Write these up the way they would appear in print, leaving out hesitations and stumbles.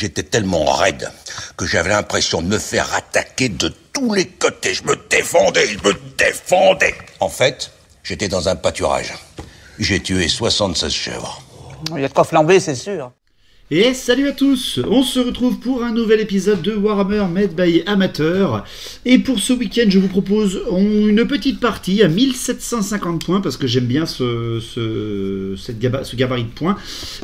J'étais tellement raide que j'avais l'impression de me faire attaquer de tous les côtés. Je me défendais. En fait, j'étais dans un pâturage. J'ai tué 76 chèvres. Il y a de quoi flamber, c'est sûr. Et salut à tous, on se retrouve pour un nouvel épisode de Warhammer Made by Amateur. Et pour ce week-end, je vous propose une petite partie à 1750 points, parce que j'aime bien ce gabarit de points.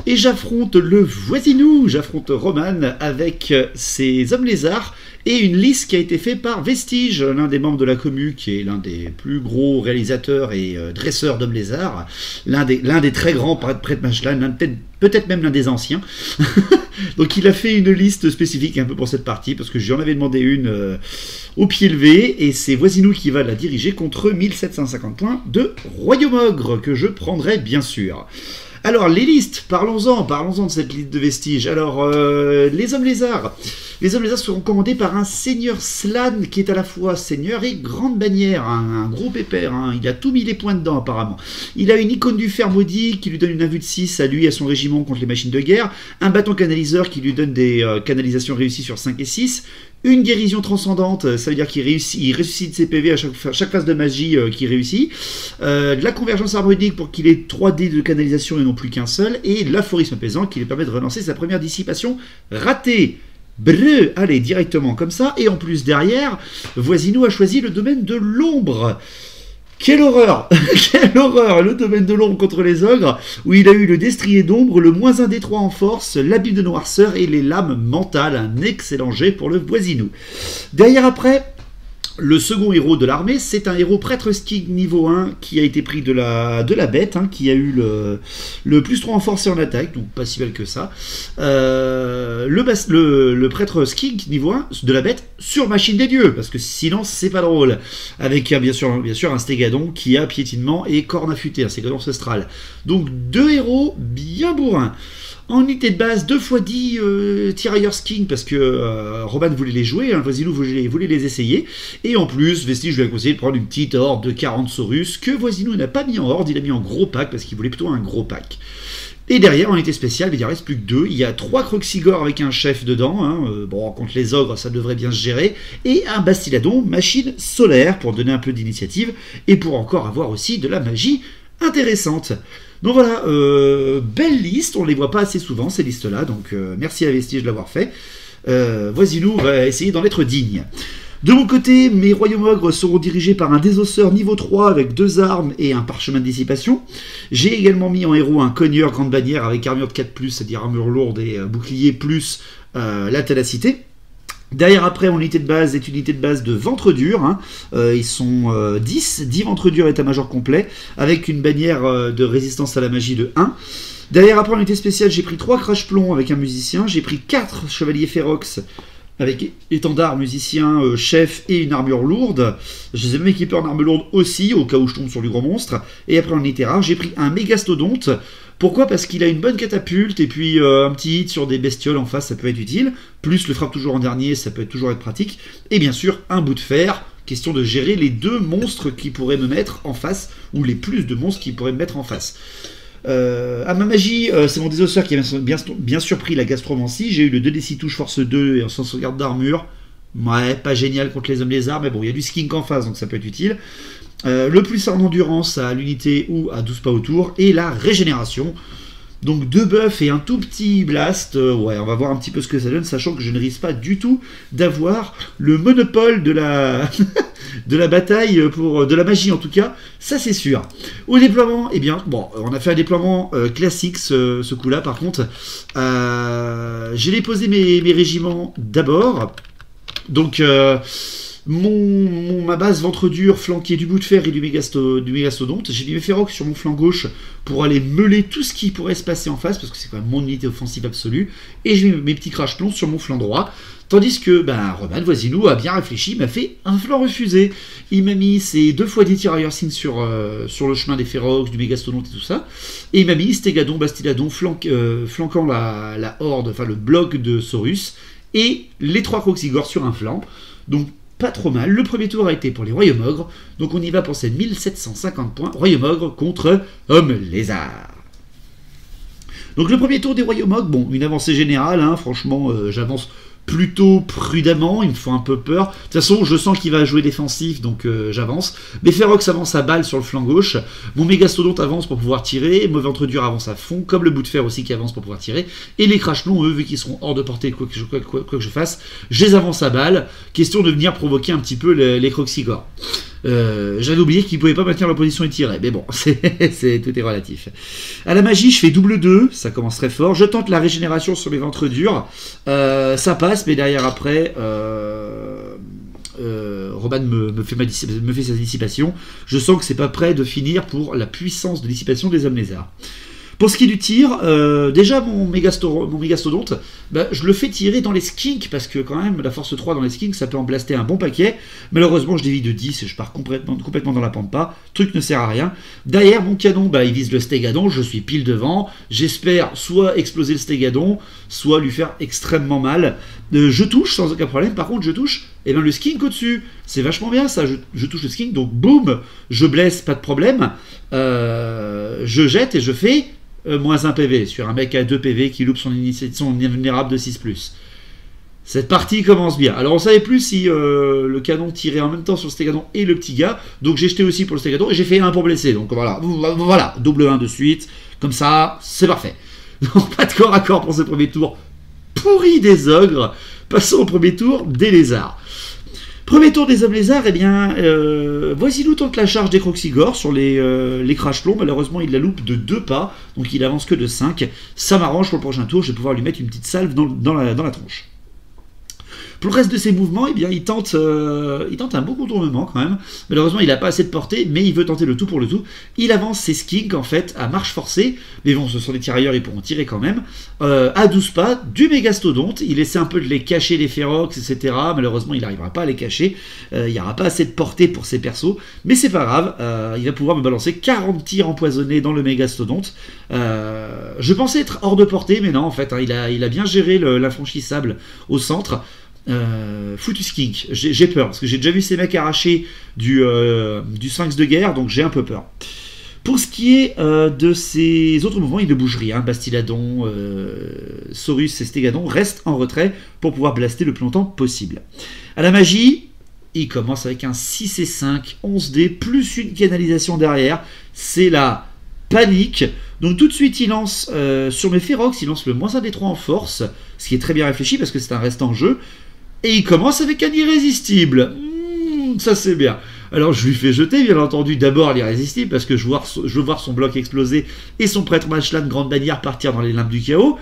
Et j'affronte le voisinou, j'affronte Roman avec ses hommes lézards et une liste qui a été faite par Vestige, l'un des membres de la commu, qui est l'un des plus gros réalisateurs et dresseurs d'hommes lézards, l'un des très grands prêtres Machlan, peut-être même l'un des anciens. Donc il a fait une liste spécifique un peu pour cette partie, parce que j'en avais demandé une au pied levé, et c'est Voisinou qui va la diriger contre 1750 points de Royaume Ogre, que je prendrai bien sûr. Alors, les listes, parlons-en de cette liste de Vestiges. Alors, les hommes lézards. Les hommes lézards seront commandés par un seigneur Slan, qui est à la fois seigneur et grande bannière, un gros pépère, hein. Il a tout mis les points dedans, apparemment. Il a une icône du fer maudit, qui lui donne une invue de 6 à lui et à son régiment contre les machines de guerre, un bâton canaliseur qui lui donne des canalisations réussies sur 5 et 6, une guérison transcendante, ça veut dire qu'il ressuscite ses PV à chaque phase de magie qu'il réussit. De la convergence harmonique pour qu'il ait 3 dés de canalisation et non plus qu'un seul. Et l'aphorisme apaisant qui lui permet de relancer sa première dissipation ratée. Brrr, allez, directement comme ça. Et en plus derrière, Voisinou a choisi le domaine de l'ombre. Quelle horreur! Quelle horreur! Le domaine de l'ombre contre les ogres, où il a eu le destrier d'ombre, le -1 des 3 en force, l'habit de noirceur et les lames mentales. Un excellent jet pour le Voisinou. Derrière après, le second héros de l'armée, c'est un héros prêtre Skig niveau 1 qui a été pris de la bête, hein, qui a eu le +3 en force et en attaque, donc pas si mal que ça. Le prêtre Skig niveau 1 de la bête sur machine des dieux, parce que sinon c'est pas drôle. Avec bien sûr un stégadon qui a piétinement et corne affûtée, un stégadon ancestral. Donc 2 héros bien bourrins. En unité de base, 2x10 Tirailleurs King, parce que Roman voulait les jouer, hein, Voisinou voulait les essayer. Et en plus, Vestige lui a conseillé de prendre une petite horde de 40 Saurus, que Voisinou n'a pas mis en horde, il a mis en gros pack, parce qu'il voulait plutôt un gros pack. Et derrière, en unité spéciale, il ne reste plus que 2. Il y a 3 Croxigor avec un chef dedans. Hein. Bon, contre les ogres, ça devrait bien se gérer. Et un Bastiladon, machine solaire, pour donner un peu d'initiative, et pour encore avoir aussi de la magie intéressante. Donc voilà, belle liste, on ne les voit pas assez souvent ces listes-là, donc merci à Vestige de l'avoir fait. Voisinou va essayer d'en être digne. De mon côté, mes royaumes ogres seront dirigés par un désosseur niveau 3 avec 2 armes et un parchemin de dissipation. J'ai également mis en héros un cogneur grande bannière avec armure de 4+, c'est-à-dire armure lourde et bouclier plus la ténacité. Derrière après, en unité de base, est une unité de base de ventre dur. Hein. Ils sont 10 ventre dur état-major complet, avec une bannière de résistance à la magie de 1. Derrière après, en unité spéciale, j'ai pris 3 crash-plombs avec un musicien. J'ai pris 4 chevaliers férox avec étendard, musicien, chef et une armure lourde. Je les ai même équipés en armure lourde aussi, au cas où je tombe sur du gros monstre. Et après, en unité rare, j'ai pris un mégastodonte. Pourquoi? Parce qu'il a une bonne catapulte et puis un petit hit sur des bestioles en face, ça peut être utile. Plus le frappe toujours en dernier, ça peut toujours être pratique. Et bien sûr, un bout de fer. Question de gérer les 2 monstres qui pourraient me mettre en face, ou les plus de monstres qui pourraient me mettre en face. À ma magie, c'est mon désosseur qui a bien surpris la gastromancie. J'ai eu le 2d6 touche force 2 et en sans sauvegarde d'armure. Ouais, pas génial contre les hommes lézards, mais bon, il y a du skink en face, donc ça peut être utile. Le plus en endurance à l'unité ou à 12 pas autour, et la régénération. Donc 2 buffs et un tout petit blast. Ouais, on va voir un petit peu ce que ça donne, sachant que je ne risque pas du tout d'avoir le monopole de la de la bataille, de la magie en tout cas, ça c'est sûr. Au déploiement, eh bien, bon, on a fait un déploiement classique ce coup-là, par contre. J'ai déposé mes régiments d'abord. Donc ma base ventre dur flanquée du bout de fer et du mégastodonte. J'ai mis mes férox sur mon flanc gauche pour aller meuler tout ce qui pourrait se passer en face, parce que c'est quand même mon unité offensive absolue. Et j'ai mis mes petits crash plombs sur mon flanc droit. Tandis que Roman Voisinou a bien réfléchi, m'a fait un flanc refusé. Il m'a mis ses 2x10 tirailleurs signes sur le chemin des férox, du mégastodonte et tout ça. Et il m'a mis Stégadon, Bastiladon flanquant la horde, enfin le bloc de Saurus, et les 3 Croxigor sur un flanc. Donc pas trop mal. Le premier tour a été pour les royaumes ogres, donc on y va pour ces 1750 points. Royaume ogre contre homme lézard. Donc le premier tour des Royaumes Ogres, bon, une avancée générale, hein, franchement, j'avance plutôt prudemment, il me faut un peu peur. De toute façon, je sens qu'il va jouer défensif, donc j'avance. Mais Ferox avance à balle sur le flanc gauche. Mon Mégastodonte avance pour pouvoir tirer. Mon Ventre dur avance à fond, comme le bout de fer aussi qui avance pour pouvoir tirer. Et les Crachelons, eux, vu qu'ils seront hors de portée, quoi que je fasse, je les avance à balle. Question de venir provoquer un petit peu les Croxigores. J'avais oublié qu'ils ne pouvaient pas maintenir leur position et tirer, mais bon, tout est relatif. À la magie, je fais double 2, ça commence très fort. Je tente la régénération sur mes ventres durs, ça passe, mais derrière après, Roman me fait sa dissipation. Je sens que c'est pas prêt de finir pour la puissance de dissipation des hommes lézards. Pour ce qui est du tir, déjà mon Mégastodonte, je le fais tirer dans les skinks, parce que quand même, la force 3 dans les skinks, ça peut en blaster un bon paquet. Malheureusement, je dévie de 10 et je pars complètement dans la pampa. Truc ne sert à rien. Derrière, mon canon, il vise le Stégadon, je suis pile devant. J'espère soit exploser le Stégadon, soit lui faire extrêmement mal. Je touche sans aucun problème, par contre, je touche le skink au-dessus. C'est vachement bien ça, je touche le skink, donc boum, je blesse, pas de problème. Je jette et je fais... moins 1 PV sur un mec à 2 PV qui loupe son invulnérable de 6+. Cette partie commence bien. Alors on savait plus si le canon tirait en même temps sur le Stégadon et le petit gars, donc j'ai jeté aussi pour le Stégadon et j'ai fait 1 pour blesser. Donc voilà, double 1 de suite, comme ça, c'est parfait. Donc pas de corps à corps pour ce premier tour pourri des ogres. Passons au premier tour des lézards. Premier tour des hommes lézards, Voisilou tente la charge des Croxigores sur les Crachelons. Malheureusement, il la loupe de 2 pas, donc il avance que de 5. Ça m'arrange pour le prochain tour, je vais pouvoir lui mettre une petite salve dans la tronche. Pour le reste de ses mouvements, il tente un beau contournement quand même. Malheureusement, il n'a pas assez de portée, mais il veut tenter le tout pour le tout. Il avance ses skinks en fait à marche forcée, mais bon, ce sont des tirailleurs, ils pourront tirer quand même. À 12 pas, du Mégastodonte. Il essaie un peu de les cacher, les Ferox, etc. Malheureusement, il n'arrivera pas à les cacher. Il n'y aura pas assez de portée pour ses persos, mais c'est pas grave. Il va pouvoir me balancer 40 tirs empoisonnés dans le Mégastodonte. Je pensais être hors de portée, mais non, en fait, il a bien géré l'infranchissable au centre. Foutu skink, j'ai peur parce que j'ai déjà vu ces mecs arracher du Sphinx de guerre, donc j'ai un peu peur. Pour ce qui est de ces autres mouvements, il ne bouge rien. Bastiladon, Saurus et Stégadon restent en retrait pour pouvoir blaster le plus longtemps possible. À la magie, il commence avec un 6 et 5, 11D, plus une canalisation derrière. C'est la panique. Donc tout de suite, il lance sur mes Ferox, il lance le -1d3 en force, ce qui est très bien réfléchi parce que c'est un reste en jeu. Et il commence avec un irrésistible. Ça c'est bien. Alors je lui fais jeter, bien entendu, d'abord l'irrésistible, parce que je veux voir son bloc exploser et son prêtre Machlan grande bannière partir dans les limbes du chaos.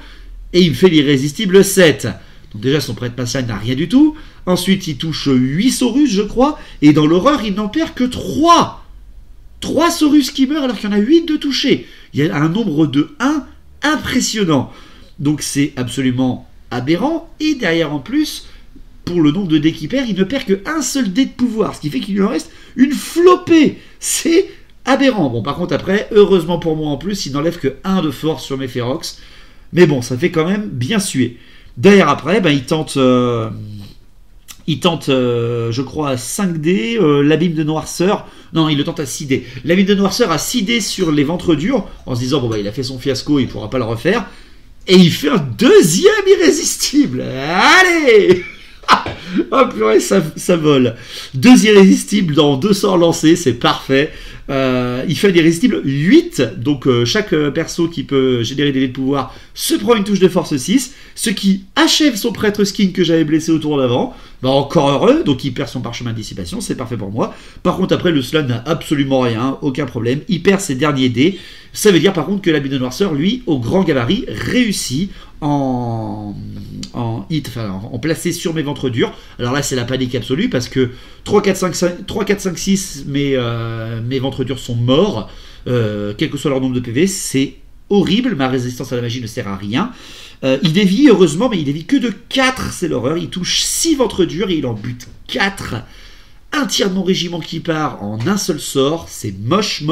Et il me fait l'irrésistible 7. Donc déjà son prêtre Machlan n'a rien du tout. Ensuite il touche 8 Saurus, je crois. Et dans l'horreur, il n'en perd que 3. 3 Saurus qui meurent alors qu'il y en a 8 de touchés. Il y a un nombre de 1 impressionnant. Donc c'est absolument aberrant. Et derrière en plus, pour le nombre de dés qu'il perd, il ne perd qu'un seul dé de pouvoir. Ce qui fait qu'il lui en reste une flopée. C'est aberrant. Bon, par contre après, heureusement pour moi en plus, il n'enlève que 1 de force sur mes Ferox. Mais bon, ça fait quand même bien suer. Derrière après, il tente... je crois, à 5D, l'abîme de noirceur. Non, il le tente à 6D. L'abîme de noirceur à 6D sur les ventres durs, en se disant, il a fait son fiasco, il ne pourra pas le refaire. Et il fait un deuxième irrésistible. Allez! Oh purée, ça vole. 2 irrésistibles dans 2 sorts lancés, c'est parfait. Il fait un irrésistible 8, donc chaque perso qui peut générer des dés de pouvoir se prend une touche de force 6, ce qui achève son prêtre skin que j'avais blessé au tour d'avant. Encore heureux, donc il perd son parchemin de dissipation, c'est parfait pour moi. Par contre après le slug n'a absolument rien, aucun problème, il perd ses derniers dés. Ça veut dire par contre que l'habit de noirceur, lui, au grand gabarit, réussit en placé sur mes ventres durs. Alors là c'est la panique absolue parce que 3, 4, 5, 6 mes ventres durs sont morts, quel que soit leur nombre de PV, c'est horrible, ma résistance à la magie ne sert à rien. Il dévie heureusement, mais il dévie que de 4, c'est l'horreur. Il touche 6 ventres durs et il en bute 4. Un tiers de mon régiment qui part en un seul sort, c'est moche.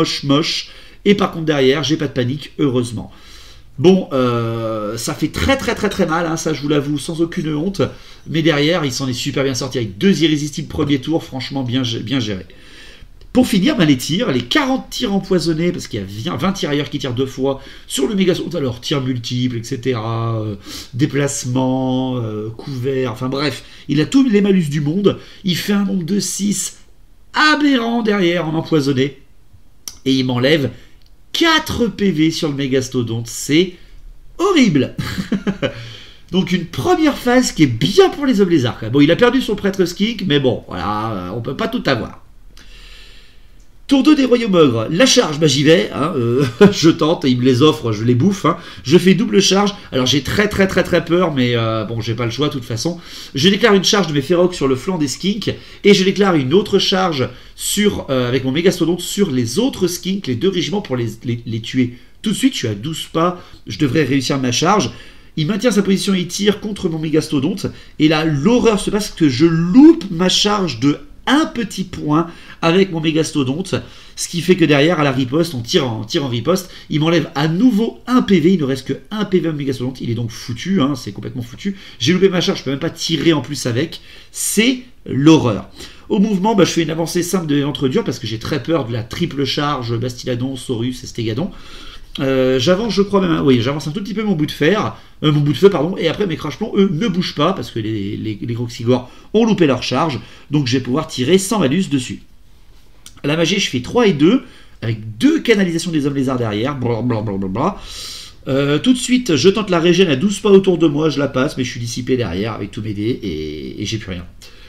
Et par contre derrière, j'ai pas de panique, heureusement. Bon, ça fait très mal, hein, ça je vous l'avoue, sans aucune honte. Mais derrière, il s'en est super bien sorti avec 2 irrésistibles premier tour, franchement bien géré. Pour finir, les tirs, les 40 tirs empoisonnés, parce qu'il y a 20 tirailleurs qui tirent 2 fois sur le Megastodonte, alors tirs multiples, etc., déplacement, couvert, enfin bref, il a tous les malus du monde, il fait un nombre de 6 aberrant derrière en empoisonné, et il m'enlève 4 PV sur le Megastodonte, c'est horrible. Donc une première phase qui est bien pour les hommes lézards. Bon, il a perdu son prêtre skink, mais bon, voilà, on peut pas tout avoir. Tour 2 des royaumes ogres, la charge, j'y vais, hein, je tente, il me les offre, je les bouffe, hein. Je fais double charge, alors j'ai très peur, mais bon, j'ai pas le choix de toute façon. Je déclare une charge de mes Ferox sur le flanc des skinks, et je déclare une autre charge sur, avec mon Megastodonte sur les autres skinks, les 2 régiments pour les tuer. Tout de suite, je suis à 12 pas, je devrais réussir ma charge. Il maintient sa position et il tire contre mon Megastodonte, et là, l'horreur se passe que je loupe ma charge de un petit point avec mon Megastodonte, ce qui fait que derrière, à la riposte, on tire en riposte, il m'enlève à nouveau un PV, il ne reste que un PV à mon Megastodonte, il est donc foutu, hein, c'est complètement foutu. J'ai loupé ma charge, je peux même pas tirer en plus avec, c'est l'horreur. Au mouvement, je fais une avancée simple de ventre dur parce que j'ai très peur de la triple charge Bastiladon, Saurus et Stégadon. J'avance, je crois même, oui, j'avance un tout petit peu mon bout de feu, et après mes crash plombs, eux, ne bougent pas, parce que les Croxigores ont loupé leur charge, donc je vais pouvoir tirer sans malus dessus. À la magie, je fais 3 et 2, avec 2 canalisations des hommes lézards derrière, blablabla. Tout de suite, je tente la régène à 12 pas autour de moi, je la passe, mais je suis dissipé derrière avec tous mes dés, et j'ai plus rien.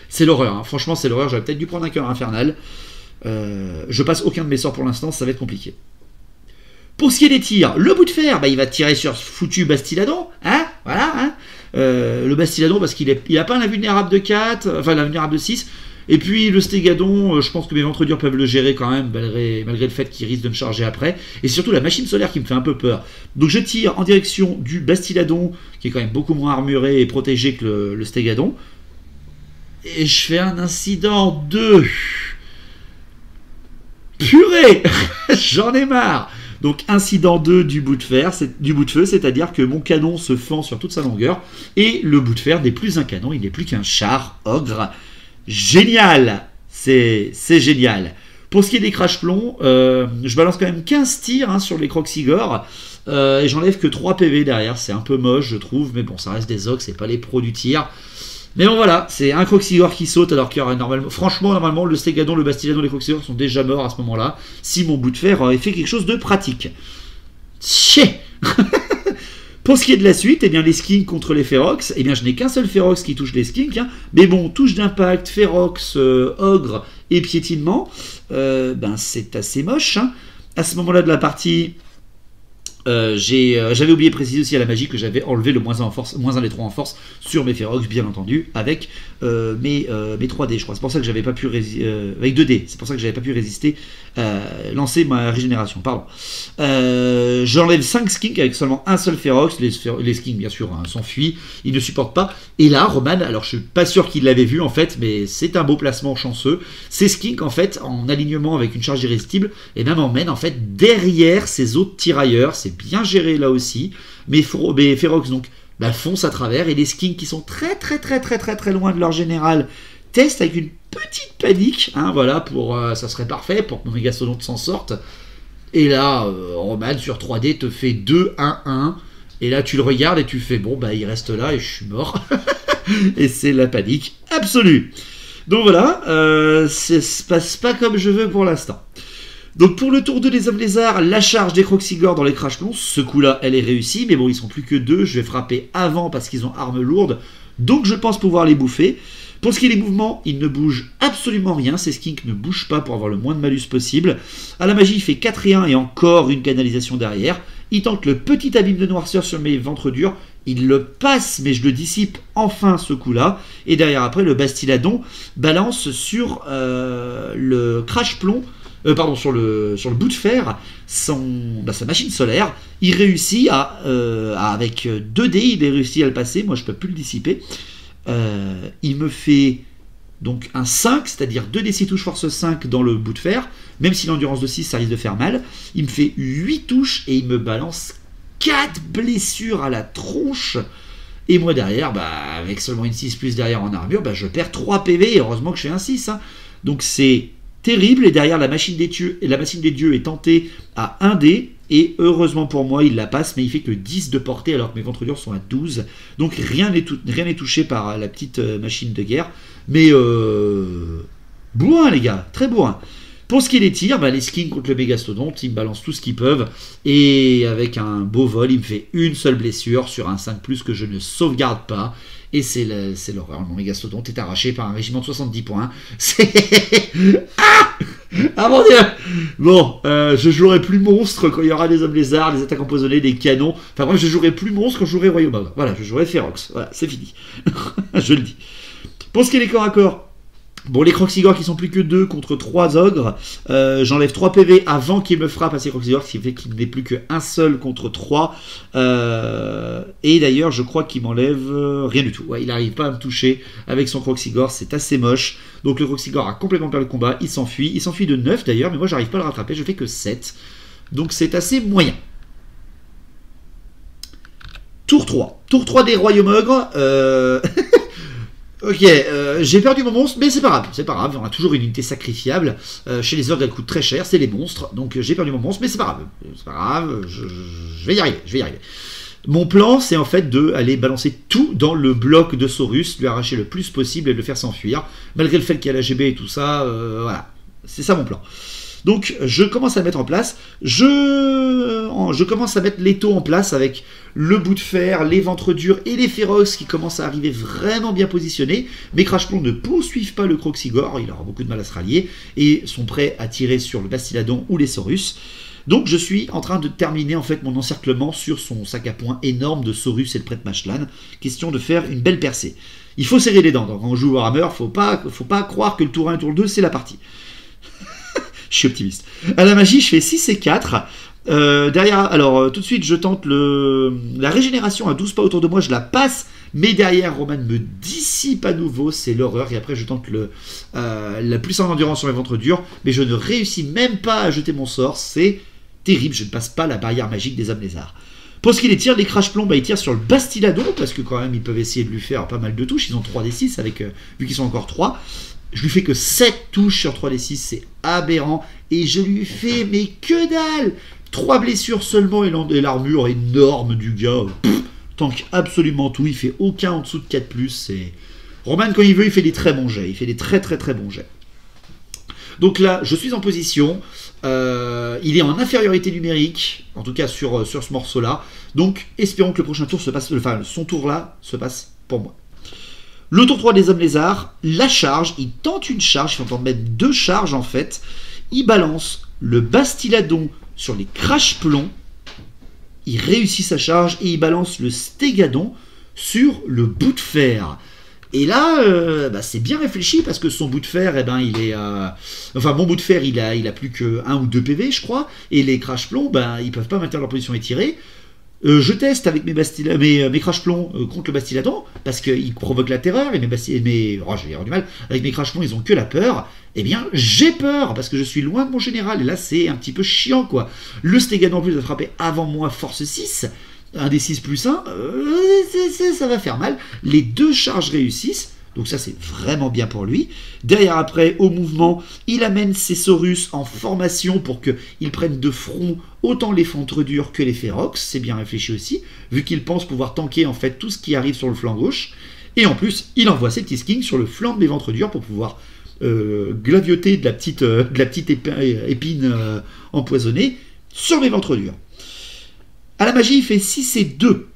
C'est l'horreur, hein. Franchement, c'est l'horreur, j'aurais peut-être dû prendre un cœur infernal. Je passe aucun de mes sorts pour l'instant, ça va être compliqué. Pour ce qui est des tirs, le bout de fer, il va tirer sur ce foutu Bastiladon, hein, voilà, hein. Le Bastiladon parce qu'il a pas l'invulnérable de 4, enfin l'invulnérable de 6, et puis le Stégadon, je pense que mes ventres durs peuvent le gérer quand même, malgré le fait qu'il risque de me charger après, et c'est surtout la machine solaire qui me fait un peu peur. Donc je tire en direction du Bastiladon, qui est quand même beaucoup moins armuré et protégé que le Stégadon, et je fais un incident de... Purée. J'en ai marre. Donc incident 2 du bout de feu, c'est-à-dire que mon canon se fend sur toute sa longueur, et le bout de fer n'est plus un canon, il n'est plus qu'un char ogre. Génial. C'est génial. Pour ce qui est des crash plombs, je balance quand même 15 tirs sur les Croxigores, et j'enlève que 3 PV derrière, c'est un peu moche je trouve, mais bon, ça reste des ogres, c'est pas les pros du tir. Mais bon voilà, c'est un Croxigore qui saute alors qu'il y aurait normalement le Stégadon, le Bastiladon, les Croxigores sont déjà morts à ce moment-là, si mon bout de fer aurait fait quelque chose de pratique. Tchè. Pour ce qui est de la suite, les skinks contre les Ferox, je n'ai qu'un seul Ferox qui touche les skinks, hein, mais bon, touche d'impact, Ferox, ogre et piétinement, c'est assez moche. Hein. À ce moment-là de la partie... j'avais oublié de préciser aussi à la magie que j'avais enlevé le -1 en force, -1 des 3 en force sur mes Ferox, bien entendu, avec mes 3D, je crois. C'est pour ça que j'avais pas pu avec 2D, c'est pour ça que j'avais pas pu résister, lancer ma régénération, pardon. J'enlève 5 skinks avec seulement un seul Ferox, les skinks bien sûr s'enfuient, ils ne supportent pas. Et là, Roman, alors je suis pas sûr qu'il l'avait vu en fait, mais c'est un beau placement chanceux. Ces skinks en fait, en alignement avec une charge irrésistible, m'emmènent en fait derrière ces autres tirailleurs, c'est bien géré là aussi, mais Ferox donc fonce à travers, et les skinks qui sont très loin de leur général testent avec une petite panique, hein, voilà, ça serait parfait pour que mon Megastodonte s'en sorte. Et là, Roman sur 3D te fait 2-1-1, et là tu le regardes et tu fais bon il reste là et je suis mort. Et c'est la panique absolue. Donc voilà, ça se passe pas comme je veux pour l'instant. Donc pour le tour 2 des hommes lézards, la charge des Croxigores dans les crash plombs, ce coup-là, elle est réussie, mais bon, ils sont plus que 2, je vais frapper avant parce qu'ils ont armes lourdes, donc je pense pouvoir les bouffer. Pour ce qui est des mouvements, ils ne bougent absolument rien, ces skinks ne bougent pas pour avoir le moins de malus possible. À la magie, il fait 4 et 1 et encore une canalisation derrière. Il tente le petit abîme de noirceur sur mes ventres durs, il le passe, mais je le dissipe enfin ce coup-là. Et derrière après, le Bastiladon balance sur le crash plomb, sur le bout de fer, sa machine solaire. Il réussit avec 2 dés, il a réussi à le passer, moi je peux plus le dissiper. Il me fait donc un 5, c'est-à-dire 2 d 6 touches force 5 dans le bout de fer, même si l'endurance de 6 ça risque de faire mal. Il me fait 8 touches et il me balance 4 blessures à la tronche. Et moi derrière, avec seulement une 6 plus derrière en armure, je perds 3 PV, et heureusement que je fais un 6. Hein. Donc c'est terrible, et derrière la machine des dieux est tentée à 1 dé, et heureusement pour moi il la passe, mais il fait que 10 de portée alors que mes ventres durs sont à 12, donc rien n'est touché par la petite machine de guerre, mais bourrin les gars, très bourrin. Pour ce qui est des tirs, les skins contre le Mégastodonte, ils me balancent tout ce qu'ils peuvent, et avec un beau vol, il me fait une seule blessure sur un 5+, que je ne sauvegarde pas, et c'est l'horreur. Mon Mégastodonte est arraché par un régiment de 70 points. C'est... Ah mon dieu. Bon, je jouerai plus monstre quand il y aura des hommes lézards, des attaques empoisonnées, des canons. Enfin bref, je jouerai plus monstre quand je jouerai Royaume Ogre. Voilà, je jouerai Ferox. Voilà, c'est fini. Je le dis. Pour ce qui est des corps à corps, bon, les Croxigors qui sont plus que 2 contre 3 ogres, j'enlève 3 PV avant qu'ils me frappent à ces Croxigors, ce qui fait qu'il n'est plus qu'un seul contre 3. Et d'ailleurs, je crois qu'il m'enlève rien du tout. Ouais, il n'arrive pas à me toucher avec son Croxigor, c'est assez moche. Donc le Croxigor a complètement perdu le combat, il s'enfuit. Il s'enfuit de 9 d'ailleurs, mais moi j'arrive pas à le rattraper, je fais que 7. Donc c'est assez moyen. Tour 3. Tour 3 des Royaumes Ogres. Ok, j'ai perdu mon monstre, mais c'est pas grave, on a toujours une unité sacrifiable. Chez les ogres, elle coûte très cher, c'est les monstres, donc j'ai perdu mon monstre, mais c'est pas grave, je vais y arriver. Mon plan, c'est en fait d'aller balancer tout dans le bloc de Saurus, lui arracher le plus possible et le faire s'enfuir, malgré le fait qu'il y a la GB et tout ça, voilà, c'est ça mon plan. Donc je commence à mettre en place, je commence à mettre l'étau en place avec le bout de fer, les ventres durs et les férox qui commencent à arriver vraiment bien positionnés. Mes crash-plombs ne poursuivent pas le Croxigor, il aura beaucoup de mal à se rallier, et sont prêts à tirer sur le Bastiladon ou les Saurus. Donc je suis en train de terminer en fait mon encerclement sur son sac à poing énorme de Saurus et le prêtre Mashlan, question de faire une belle percée. Il faut serrer les dents, donc quand on joue Warhammer, faut pas croire que le tour 1 et le tour 2 c'est la partie. Je suis optimiste. À la magie, je fais 6 et 4. Derrière, alors tout de suite, je tente la régénération à 12 pas autour de moi, je la passe, mais derrière, Roman me dissipe à nouveau, c'est l'horreur. Et après, je tente la puissance d'endurance sur mes ventres durs, mais je ne réussis même pas à jeter mon sort, c'est terrible, je ne passe pas la barrière magique des hommes lézards. Pour ce qui les tire, les crash-plombs, ils tirent sur le Bastiladon, parce que quand même, ils peuvent essayer de lui faire pas mal de touches, ils ont 3d6, avec, vu qu'ils sont encore 3. Je lui fais que 7 touches sur 3d6, c'est aberrant. Et je lui fais, mais que dalle! 3 blessures seulement et l'armure énorme du gars. Tank absolument tout, il fait aucun en dessous de 4+. C'est... Roman, quand il veut, il fait des très bons jets. Il fait des très bons jets. Donc là, je suis en position. Il est en infériorité numérique, en tout cas sur ce morceau-là. Donc, espérons que le prochain tour se passe, enfin, son tour-là se passe pour moi. Le tour 3 des hommes lézards, la charge, il tente une charge, il faut entendre mettre 2 charges en fait. Il balance le Bastiladon sur les crash-plombs, il réussit sa charge et il balance le Stégadon sur le bout de fer. Et là, c'est bien réfléchi parce que son bout de fer, il est... Enfin, mon bout de fer, il a plus que 1 ou 2 PV, je crois, et les crash-plombs, ils peuvent pas maintenir leur position étirée. Je teste avec mes crash-plombs contre le Bastiladon parce qu'ils provoquent la terreur et j'ai avoir du mal. Avec mes crash-plombs, ils ont que la peur. Eh bien, j'ai peur parce que je suis loin de mon général et là, c'est un petit peu chiant quoi. Le Stégadon en plus a frappé avant moi force 6, un des 6 plus 1, ça va faire mal. Les 2 charges réussissent. Donc ça, c'est vraiment bien pour lui. Derrière, après, au mouvement, il amène ses Saurus en formation pour qu'ils prennent de front autant les ventres durs que les férox. C'est bien réfléchi aussi, vu qu'il pense pouvoir tanker en fait tout ce qui arrive sur le flanc gauche. Et en plus, il envoie ses petits skins sur le flanc de mes ventres durs pour pouvoir glavioter de la petite épine empoisonnée sur mes ventres durs. À la magie, il fait 6 et 2.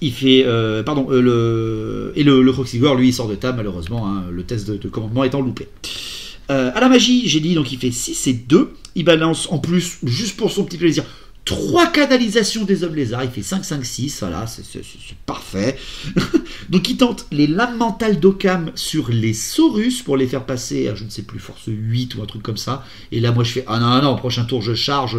Il fait, le Croxigor, lui, il sort de table, malheureusement, hein, le test de commandement étant loupé. À la magie, j'ai dit, donc il fait 6 et 2. Il balance, en plus, juste pour son petit plaisir, 3 canalisations des hommes lézards. Il fait 5, 5, 6, voilà, c'est parfait. Donc il tente les lames mentales d'Occam sur les Saurus pour les faire passer à, je ne sais plus, force 8 ou un truc comme ça. Et là, moi, je fais, ah non, prochain tour, je charge...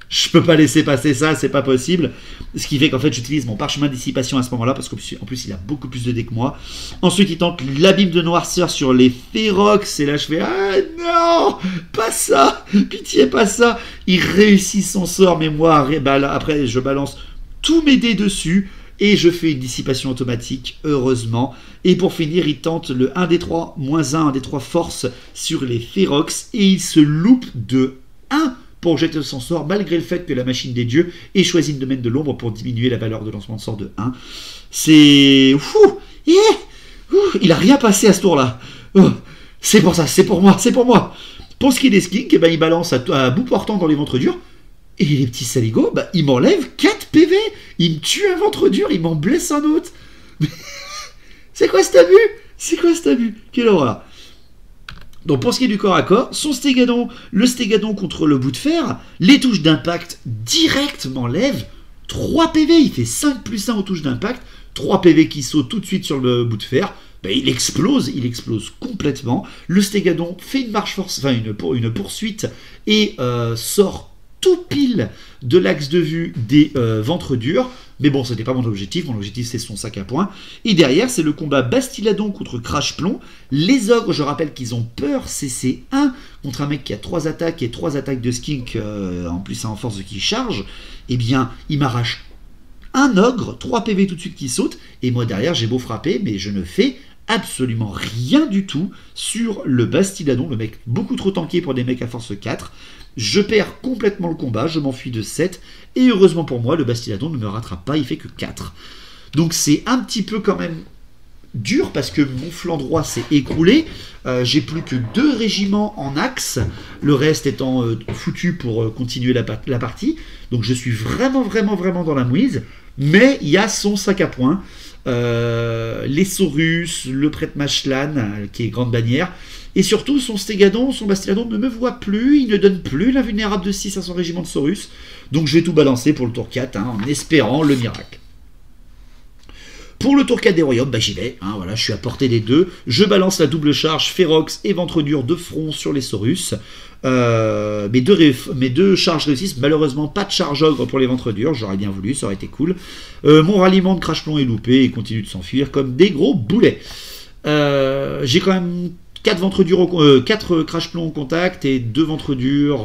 Je peux pas laisser passer ça, c'est pas possible. Ce qui fait qu'en fait j'utilise mon parchemin de dissipation à ce moment-là, parce qu'en plus il a beaucoup plus de dés que moi. Ensuite il tente l'abîme de noirceur sur les férox, et là je fais ah non, pas ça, pitié pas ça. Il réussit son sort, mais moi après je balance tous mes dés dessus. Et je fais une dissipation automatique, heureusement. Et pour finir, il tente le 1d3, -1, 1d3 force sur les Ferox. Et il se loupe de 1 pour jeter son sort, malgré le fait que la machine des dieux ait choisi une domaine de l'ombre pour diminuer la valeur de lancement de sort de 1. C'est... il a rien passé à ce tour-là. C'est pour ça, c'est pour moi, c'est pour moi. Pour ce qui est des skinks, eh ben, il balance à bout portant dans les ventres durs. Et les petits saligots, bah, il m'enlève 4 PV. Il me tue un ventre dur, il m'en blesse un autre. C'est quoi cet abus? C'est quoi cet abus? Quelle horreur. Donc pour ce qui est du corps à corps, son stégadon, le stégadon contre le bout de fer, les touches d'impact direct m'enlèvent 3 PV. Il fait 5 + 1 aux touches d'impact, 3 PV qui sautent tout de suite sur le bout de fer. Ben, il explose complètement. Le stégadon fait une marche force, enfin une poursuite et sort tout pile de l'axe de vue des ventres durs. Mais bon, ce n'était pas mon objectif c'est son sac à poing. Et derrière, c'est le combat Bastiladon contre Crash-Plomb. Les ogres, je rappelle qu'ils ont peur CC1 contre un mec qui a 3 attaques et 3 attaques de skink, en plus en force qui charge. Eh bien, il m'arrache un ogre, 3 PV tout de suite qui sautent, et moi derrière, j'ai beau frapper, mais je ne fais absolument rien du tout sur le Bastiladon, le mec beaucoup trop tanké pour des mecs à force 4. Je perds complètement le combat, je m'enfuis de 7, et heureusement pour moi, le Bastiladon ne me rattrape pas, il fait que 4. Donc c'est un petit peu quand même dur, parce que mon flanc droit s'est écroulé, j'ai plus que 2 régiments en axe, le reste étant foutu pour continuer la partie, donc je suis vraiment dans la mouise, mais il y a son sac à poing, les Saurus, le prêtre Mashlan, qui est grande bannière, et surtout son Stégadon, son Bastiladon ne me voit plus, il ne donne plus l'invulnérable de 6 à son régiment de Saurus, donc je vais tout balancer pour le tour 4, en espérant le miracle. Pour le tour 4 des royaumes, bah j'y vais, voilà, je suis à portée des deux, je balance la double charge Ferox et ventre dur de front sur les Saurus. Mes deux charges réussissent, malheureusement pas de charge ogre pour les ventres durs, j'aurais bien voulu, ça aurait été cool. Mon ralliement de Crash-Plomb est loupé et continue de s'enfuir comme des gros boulets. J'ai quand même 4 Crash-Plomb au contact et 2 ventres durs,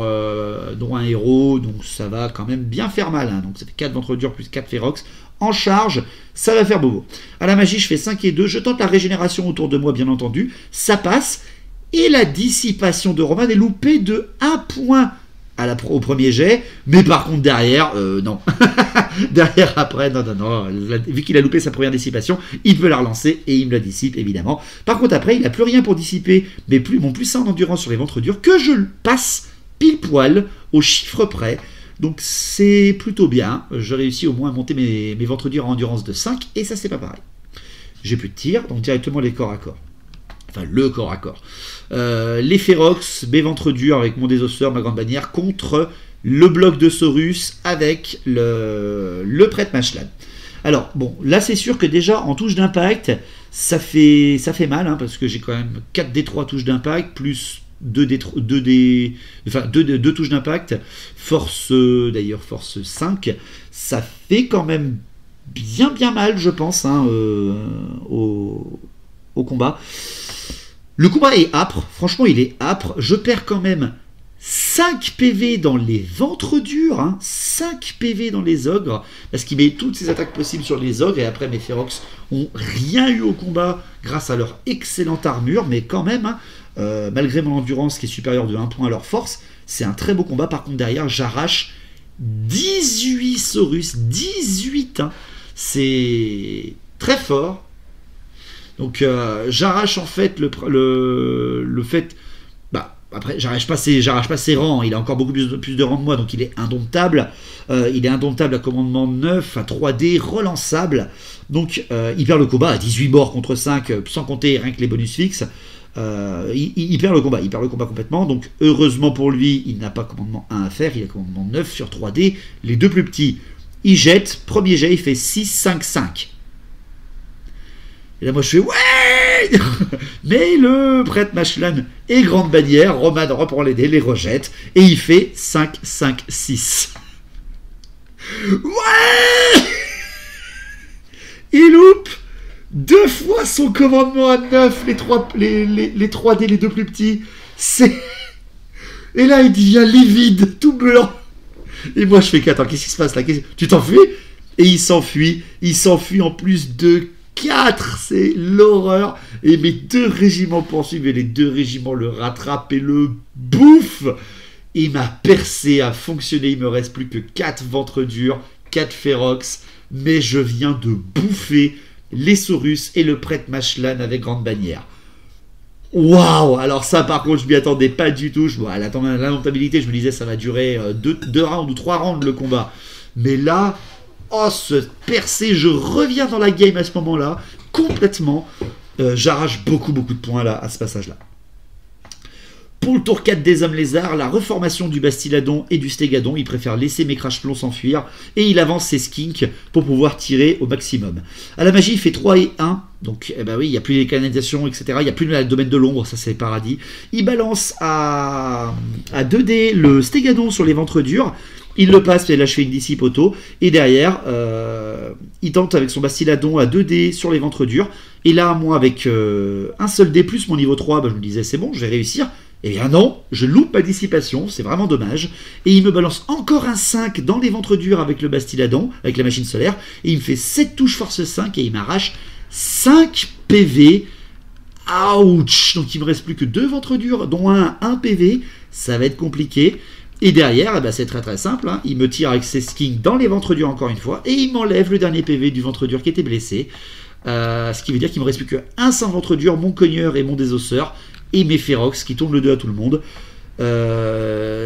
dont un héros, donc ça va quand même bien faire mal, donc ça fait 4 ventres durs plus 4 Ferox. En charge, ça va faire bobo. À la magie, je fais 5 et 2, je tente la régénération autour de moi, bien entendu, ça passe, et la dissipation de Roman est loupée de 1 point au premier jet, mais par contre derrière, non. Derrière après, non, vu qu'il a loupé sa première dissipation, il peut la relancer, et il me la dissipe, évidemment. Par contre après, il n'a plus rien pour dissiper, mais mon plus 1 en endurance sur les ventres durs, que je passe pile poil, au chiffre près. Donc c'est plutôt bien, je réussis au moins à monter mes ventres durs en endurance de 5, et ça c'est pas pareil. J'ai plus de tir, donc directement les corps à corps. Enfin le corps à corps. Les Ferox, mes ventres durs avec mon désosseur, ma grande bannière, contre le bloc de Saurus avec le prêtre Mashlan. Alors bon, là c'est sûr que déjà en touche d'impact, ça fait mal, parce que j'ai quand même 4d3 touches d'impact, plus 2 touches d'impact, force 5, ça fait quand même bien mal, je pense, au combat. Le combat est âpre, franchement il est âpre, je perds quand même 5 PV dans les ventres durs, 5 PV dans les ogres, parce qu'il met toutes ses attaques possibles sur les ogres, et après mes Ferox ont rien eu au combat grâce à leur excellente armure, mais quand même, malgré mon endurance qui est supérieure de 1 point à leur force, c'est un très beau combat. Par contre derrière, j'arrache 18 Saurus, 18, c'est très fort. Donc j'arrache en fait le fait... Après, j'arrache pas ses rangs, il a encore beaucoup plus de rangs que moi, donc il est indomptable. Il est indomptable à commandement 9, à 3D, relançable. Donc il perd le combat à 18 morts contre 5, sans compter rien que les bonus fixes. Il perd le combat complètement. Donc heureusement pour lui, il n'a pas commandement 1 à faire, il a commandement 9 sur 3D. Les deux plus petits, il jette, premier jet, il fait 6, 5, 5. Et là moi je fais ouais. Mais le prêtre Mashlan et grande bannière, Roman reprend les dés, les rejette, et il fait 5, 5, 6. Ouais. Il loupe 2 fois son commandement à 9, les 3 dés, les deux plus petits. Et là il devient livide, tout blanc. Et moi je fais attends, qu'est-ce qui se passe là? Tu t'enfuis? Et il s'enfuit en plus de 4, c'est l'horreur. Et mes 2 régiments poursuivent et les 2 régiments le rattrapent et le bouffent. Et ma percée a fonctionné, il me reste plus que 4 ventres durs, 4 Ferox, mais je viens de bouffer les Saurus et le prêtre Mashlan avec grande bannière. Waouh! Alors ça par contre je m'y attendais pas du tout. À l'indomptabilité je me disais ça va durer 2 rounds ou 3 rounds le combat. Mais là, oh ce percé, je reviens dans la game à ce moment-là, complètement. J'arrache beaucoup de points là à ce passage-là. Pour le tour 4 des hommes lézards, la reformation du Bastiladon et du Stégadon, il préfère laisser mes crash-plombs s'enfuir et il avance ses skinks pour pouvoir tirer au maximum. À la magie, il fait 3 et 1, donc eh ben oui, il n'y a plus les canalisations, etc. Il n'y a plus le domaine de l'ombre, ça c'est paradis. Il balance à 2D le Stégadon sur les ventres durs, il le passe, et là je fais une dissipe auto, et derrière, il tente avec son Bastiladon à 2D sur les ventres durs, et là moi avec un seul D plus mon niveau 3, je me disais c'est bon, je vais réussir. Eh bien non, je loupe ma dissipation, c'est vraiment dommage. Et il me balance encore un 5 dans les ventres durs avec le Bastiladon, avec la machine solaire. Et il me fait 7 touches force 5 et il m'arrache 5 PV. Ouch! Donc il me reste plus que 2 ventres durs, dont un 1 PV. Ça va être compliqué. Et derrière, c'est très simple. Hein. Il me tire avec ses skins dans les ventres durs encore une fois. Et il m'enlève le dernier PV du ventre dur qui était blessé. Ce qui veut dire qu'il me reste plus qu'un sans ventre dur, mon cogneur et mon désosseur. Et mes Ferox qui tournent le 2 à tout le monde.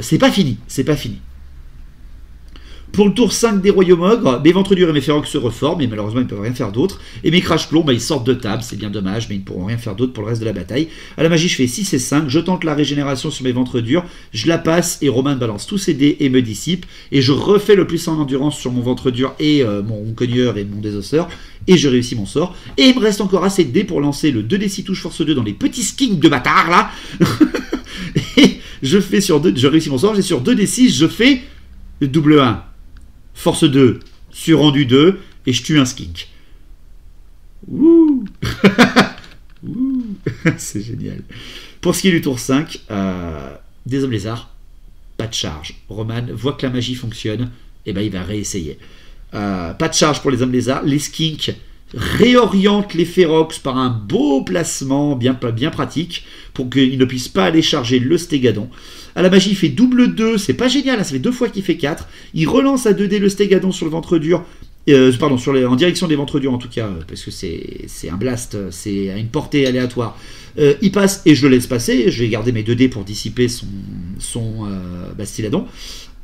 C'est pas fini. Pour le tour 5 des royaumes ogres, mes ventres durs et mes Ferox se reforment, mais malheureusement ils ne peuvent rien faire d'autre. Et mes crash plombs, ils sortent de table, c'est bien dommage, mais ils ne pourront rien faire d'autre pour le reste de la bataille. À la magie, je fais 6 et 5, je tente la régénération sur mes ventres durs, je la passe et Roman balance tous ses dés et me dissipe. Et je refais le plus en endurance sur mon ventre dur et mon cogneur et mon désosseur. Et je réussis mon sort. Et il me reste encore assez de dés pour lancer le 2d6 touche force 2 dans les petits skins de bâtard là. Et je fais sur 2, je réussis mon sort, j'ai sur 2d6, je fais double 1. Force 2 sur rendu 2 et je tue un skink. Ouh. Ouh. C'est génial. Pour ce qui est du tour 5, des hommes lézards, pas de charge. Roman voit que la magie fonctionne, et il va réessayer. Pas de charge pour les hommes lézards. Les skinks réorientent les Ferox par un beau placement bien pratique pour qu'ils ne puissent pas aller charger le Stégadon. À la magie, il fait double 2, c'est pas génial, hein, ça fait 2 fois qu'il fait 4. Il relance à 2D le Stégadon sur le ventre dur, en direction des ventres durs en tout cas, parce que c'est un blast, c'est à une portée aléatoire. Il passe et je le laisse passer, je vais garder mes 2D pour dissiper son Bastiladon.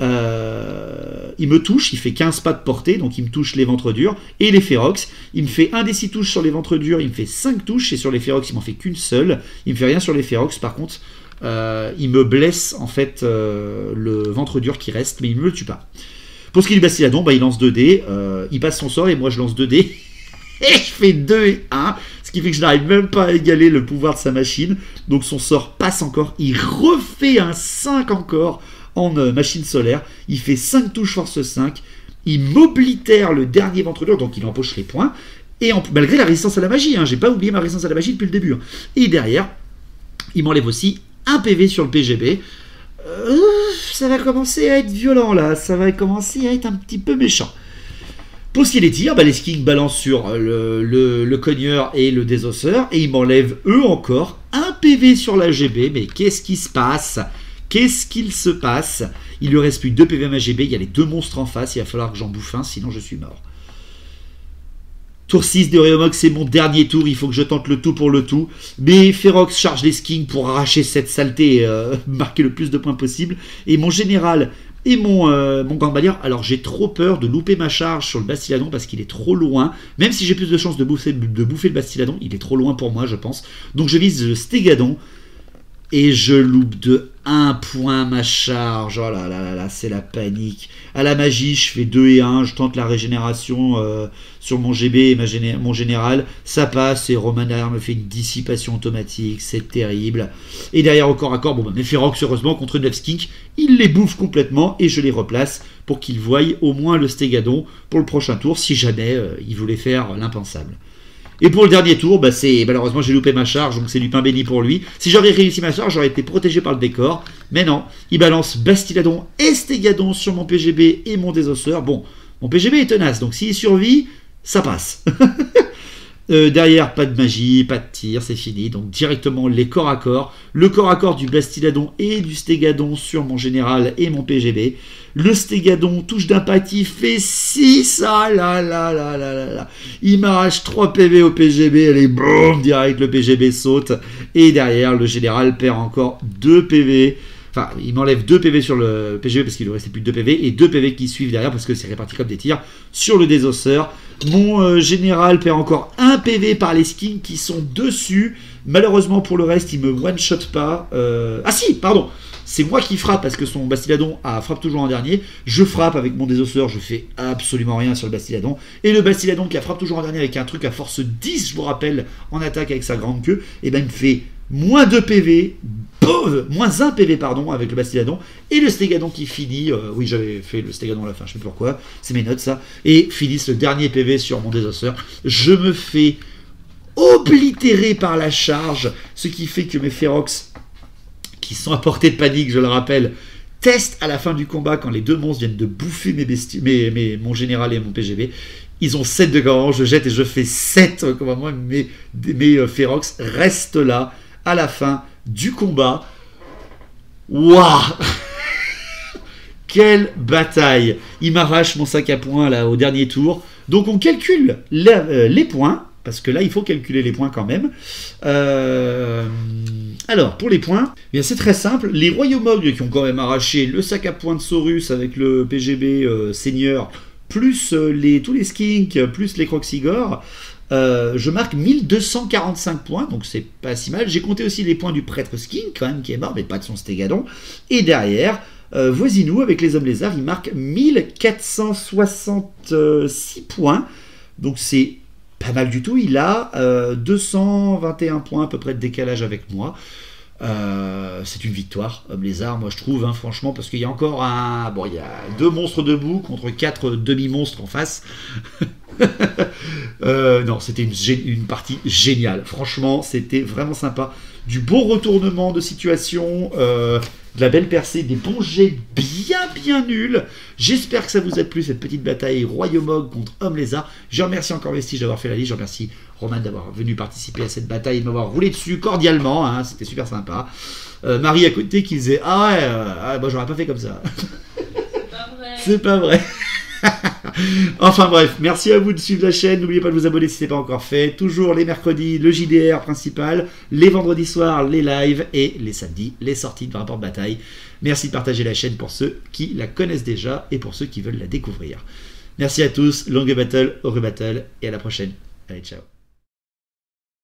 Il me touche, il fait 15 pas de portée, donc il me touche les ventres durs et les Ferox. Il me fait 1 des 6 touches sur les ventres durs, il me fait 5 touches, et sur les Ferox il m'en fait qu'une seule. Il me fait rien sur les Ferox, par contre il me blesse en fait le ventre dur qui reste, mais il ne me le tue pas. Pour ce qui est du Bastiladon, il lance 2D, il passe son sort et moi je lance 2D. Et je fais 2 et 1, ce qui fait que je n'arrive même pas à égaler le pouvoir de sa machine. Donc son sort passe encore, il refait un 5 encore en machine solaire, il fait 5 touches force 5, il m'oblitère le dernier ventre dur, donc il empoche les points, et malgré la résistance à la magie, j'ai pas oublié ma résistance à la magie depuis le début. Et derrière, il m'enlève aussi un PV sur le PGB. Ça va commencer à être violent là, ça va commencer à être un petit peu méchant. Pour ce qui est des tirs, les skins balancent sur le cogneur et le désosseur, et ils m'enlèvent eux encore un PV sur la GB. Mais qu'est-ce qui se passe? Qu'est-ce qu'il se passe? Il lui reste plus 2 PV à ma GB, il y a les 2 monstres en face, il va falloir que j'en bouffe un, sinon je suis mort. Tour 6 de Réomog, c'est mon dernier tour, il faut que je tente le tout pour le tout. Mais Ferox charge les skins pour arracher cette saleté et marquer le plus de points possible. Et mon général et mon Gambalier, alors j'ai trop peur de louper ma charge sur le Bastiladon parce qu'il est trop loin. Même si j'ai plus de chances de bouffer le Bastiladon, il est trop loin pour moi je pense. Donc je vise le Stégadon. Et je loupe de 1 point ma charge. Oh là là là, c'est la panique. À la magie, je fais 2 et 1. Je tente la régénération sur mon GB et mon général. Ça passe et Roman derrière me fait une dissipation automatique. C'est terrible. Et derrière au corps à corps, mes Ferox, heureusement, contre 9 skinks, il les bouffe complètement et je les replace pour qu'ils voient au moins le Stégadon pour le prochain tour si jamais il voulait faire l'impensable. Et pour le dernier tour, malheureusement j'ai loupé ma charge, donc c'est du pain béni pour lui. Si j'aurais réussi ma charge, j'aurais été protégé par le décor. Mais non, il balance Bastiladon et Stégadon sur mon PGB et mon désosseur. Bon, Mon PGB est tenace, donc s'il survit, ça passe. Derrière, pas de magie, pas de tir, c'est fini. Donc directement les corps à corps. Le corps à corps du Bastiladon et du Stégadon sur mon général et mon PGB. Le Stégadon, touche d'impact, il fait 6. Ah là là là là là là. Il m'arrache 3 PV au PGB. Allez, boum, direct, le PGB saute. Et derrière, le général perd encore 2 PV. Enfin, il m'enlève 2 PV sur le PGB parce qu'il lui restait plus de 2 PV et 2 PV qui suivent derrière parce que c'est réparti comme des tirs sur le désosseur. Mon général perd encore 1 PV par les skins qui sont dessus. Malheureusement pour le reste, il me one-shot pas. Ah si, pardon, c'est moi qui frappe parce que son Bastiladon frappe toujours en dernier. Je frappe avec mon désosseur, je fais absolument rien sur le Bastiladon. Et le Bastiladon qui frappe toujours en dernier avec un truc à force 10, je vous rappelle, en attaque avec sa grande queue, et ben il me fait moins 2 PV, moins 1 PV pardon, avec le Bastiladon, et le Stégadon qui finit, oui j'avais fait le Stégadon à la fin, je sais plus pourquoi, c'est mes notes ça, et finissent le dernier PV sur mon désosseur. Je me fais oblitérer par la charge, ce qui fait que mes Ferox, qui sont à portée de panique, je le rappelle, testent à la fin du combat, quand les deux monstres viennent de bouffer mon général et mon PGB, ils ont 7 de commandement, je jette et je fais 7 commandement, mes Ferox restent là, à la fin du combat. Waouh. Quelle bataille. Il m'arrache mon sac à points là au dernier tour. Donc on calcule les points, parce que là il faut calculer les points quand même. Alors pour les points, eh bien c'est très simple. Les Royaumogs qui ont quand même arraché le sac à points de Saurus avec le PGB Seigneur, plus tous les skinks, plus les Croxigor, je marque 1245 points, donc c'est pas si mal. J'ai compté aussi les points du prêtre skink, quand même, qui est mort, mais pas de son Stégadon. Et derrière, Voisinou, avec les hommes lézards, il marque 1466 points, donc c'est pas mal du tout. Il a 221 points à peu près de décalage avec moi. C'est une victoire, homme lézard, moi je trouve, hein, franchement, parce qu'il y a encore il y a 2 monstres debout contre 4 demi-monstres en face. Non, c'était une partie géniale. Franchement, c'était vraiment sympa. Du beau retournement de situation, de la belle percée, des bons jets bien nuls. J'espère que ça vous a plu, cette petite bataille Royaumogs contre Homme Lézard. Je remercie encore Vestige d'avoir fait la liste. Je remercie Roman d'avoir venu participer à cette bataille et de m'avoir roulé dessus cordialement. Hein, c'était super sympa. Marie à côté qui disait moi j'aurais pas fait comme ça. C'est pas vrai. Enfin bref, merci à vous de suivre la chaîne. N'oubliez pas de vous abonner si ce n'est pas encore fait. Toujours les mercredis, le JDR principal, les vendredis soirs, les lives et les samedis, les sorties de rapport de bataille. Merci de partager la chaîne pour ceux qui la connaissent déjà et pour ceux qui veulent la découvrir. Merci à tous, longue battle, heureux battle et à la prochaine. Allez, ciao.